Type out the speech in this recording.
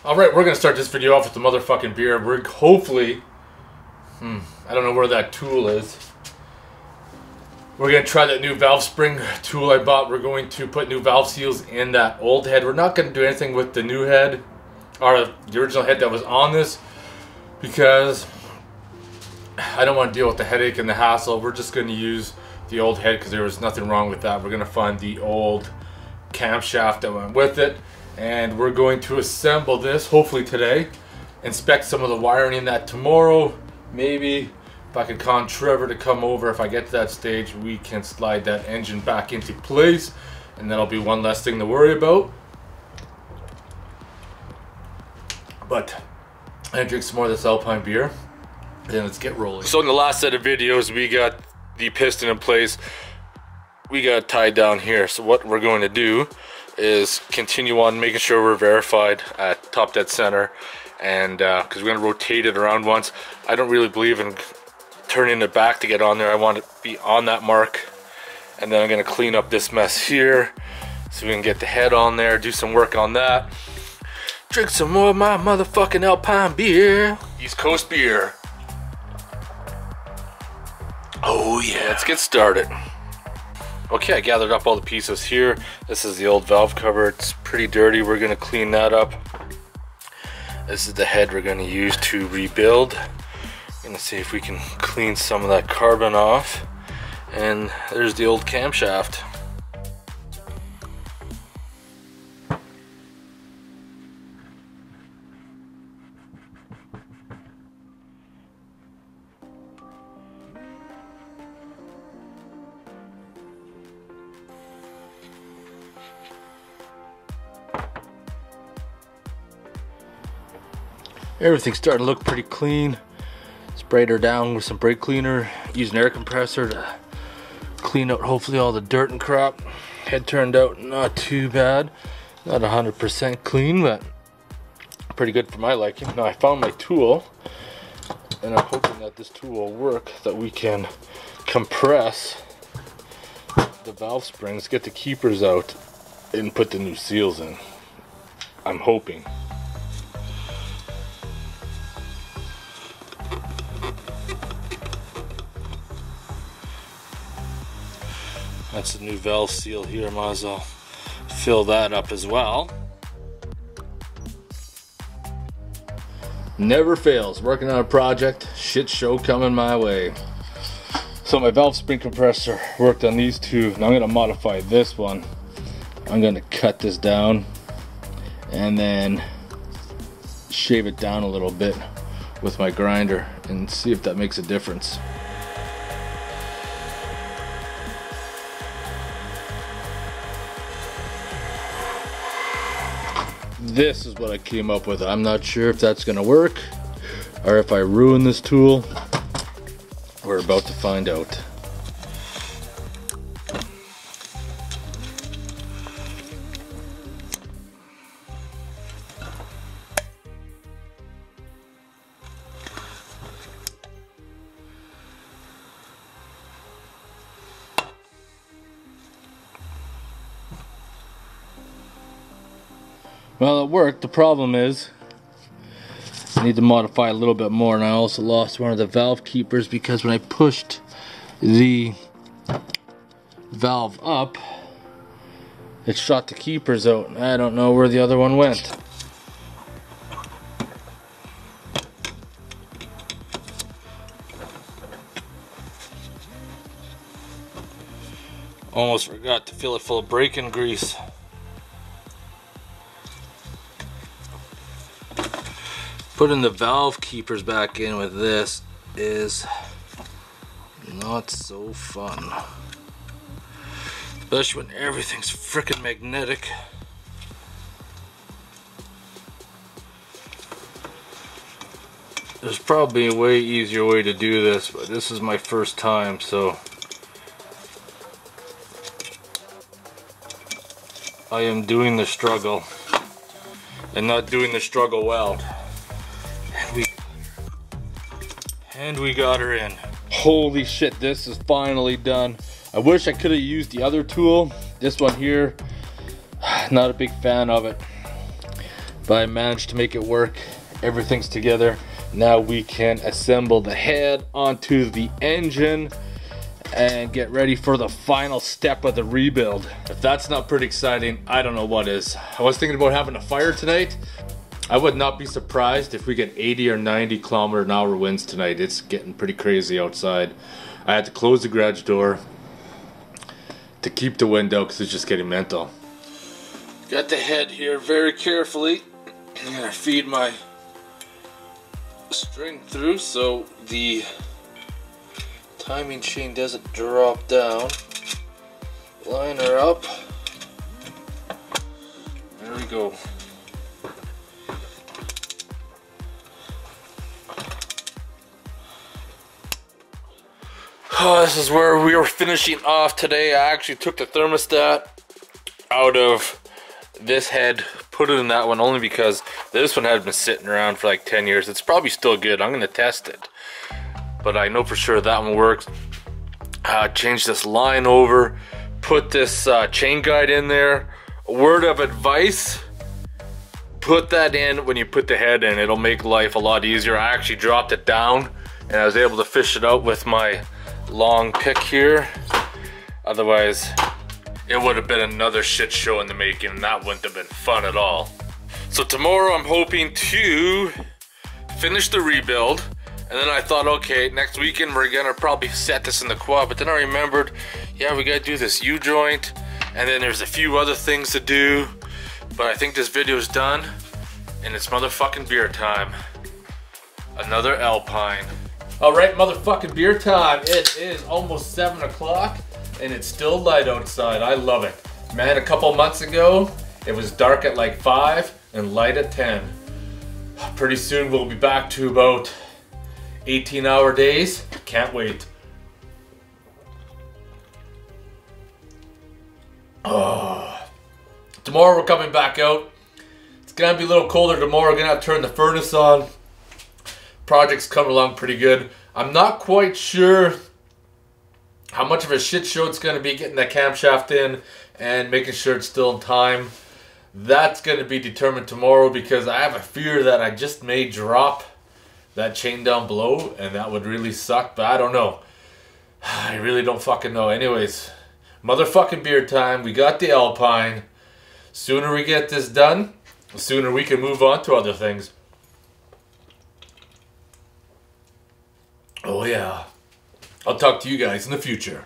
Alright, we're gonna start this video off with the motherfucking beer. We're hopefully, I don't know where that tool is. We're gonna try that new valve spring tool I bought. We're going to put new valve seals in that old head. We're not gonna do anything with the new head, or the original head that was on this, because I don't want to deal with the headache and the hassle. We're just gonna use the old head because there was nothing wrong with that. We're gonna find the old camshaft that went with it, and we're going to assemble this hopefully today, inspect some of the wiring in that tomorrow. Maybe if I can con Trevor to come over, if I get to that stage, we can slide that engine back into place, and that'll be one less thing to worry about. But I'm gonna drink some more of this Alpine beer, and then let's get rolling. So in the last set of videos, we got the piston in place. We got it tied down here. So what we're going to do is continue on making sure we're verified at top dead center, and because we're going to rotate it around once. I don't really believe in turning it back to get on there. I want it to be on that mark, and then I'm going to clean up this mess here so we can get the head on there, do some work on that, drink some more of my motherfucking Alpine beer, East Coast beer. Oh yeah, let's get started. Okay, I gathered up all the pieces here. This is the old valve cover. It's pretty dirty. We're gonna clean that up. This is the head we're gonna use to rebuild. Gonna see if we can clean some of that carbon off. And there's the old camshaft. Everything's starting to look pretty clean. Sprayed her down with some brake cleaner. Used an air compressor to clean out hopefully all the dirt and crap. Head turned out not too bad. Not 100% clean, but pretty good for my liking. Now I found my tool, and I'm hoping that this tool will work, that we can compress the valve springs, get the keepers out, and put the new seals in. I'm hoping. That's the new valve seal here. Might as well fill that up as well. Never fails. Working on a project, shit show coming my way. So my valve spring compressor worked on these two. Now I'm gonna modify this one. I'm gonna cut this down and then shave it down a little bit with my grinder and see if that makes a difference. This is what I came up with. I'm not sure if that's gonna work or if I ruin this tool. We're about to find out. Well, it worked. The problem is I need to modify a little bit more, and I also lost one of the valve keepers because when I pushed the valve up, it shot the keepers out. I don't know where the other one went. Almost forgot to fill it full of braking grease. Putting the valve keepers back in with this is not so fun, especially when everything's frickin' magnetic. There's probably a way easier way to do this, but this is my first time, so I am doing the struggle and not doing the struggle well. And we got her in. Holy shit, this is finally done. I wish I could have used the other tool. This one here, not a big fan of it. but I managed to make it work. Everything's together. Now we can assemble the head onto the engine and get ready for the final step of the rebuild. If that's not pretty exciting, I don't know what is. I was thinking about having a fire tonight. I would not be surprised if we get 80 or 90 km/h winds tonight. It's getting pretty crazy outside. I had to close the garage door to keep the wind out because it's just getting mental. Got the head here very carefully. I'm gonna feed my string through so the timing chain doesn't drop down. Line her up. There we go. Oh, this is where we were finishing off today. I actually took the thermostat out of this head, put it in that one only because this one had been sitting around for like 10 years. It's probably still good. I'm gonna test it, but I know for sure that one works. Change this line over, put this chain guide in there. A word of advice, put that in when you put the head in. It'll make life a lot easier. I actually dropped it down and I was able to fish it out with my long pick here. Otherwise it would have been another shit show in the making, and that wouldn't have been fun at all. So tomorrow I'm hoping to finish the rebuild, and then I thought, okay, next weekend we're gonna probably set this in the quad, but then I remembered, yeah, we gotta do this U-joint, and then there's a few other things to do, but I think this video's done, and it's motherfucking beer time. Another Alpine. Alright, motherfucking beer time. It is almost 7 o'clock. And it's still light outside. I love it. Man, a couple months ago, it was dark at like 5 and light at 10. Pretty soon we'll be back to about 18-hour days. Can't wait. Oh. Tomorrow we're coming back out. It's gonna be a little colder tomorrow. We're gonna have to turn the furnace on. Project's coming along pretty good. I'm not quite sure how much of a shit show it's going to be getting that camshaft in and making sure it's still in time. That's going to be determined tomorrow because I have a fear that I just may drop that chain down below and that would really suck, but I don't know. I really don't fucking know. Anyways, motherfucking beer time. We got the Alpine. Sooner we get this done, the sooner we can move on to other things. Oh yeah. I'll talk to you guys in the future.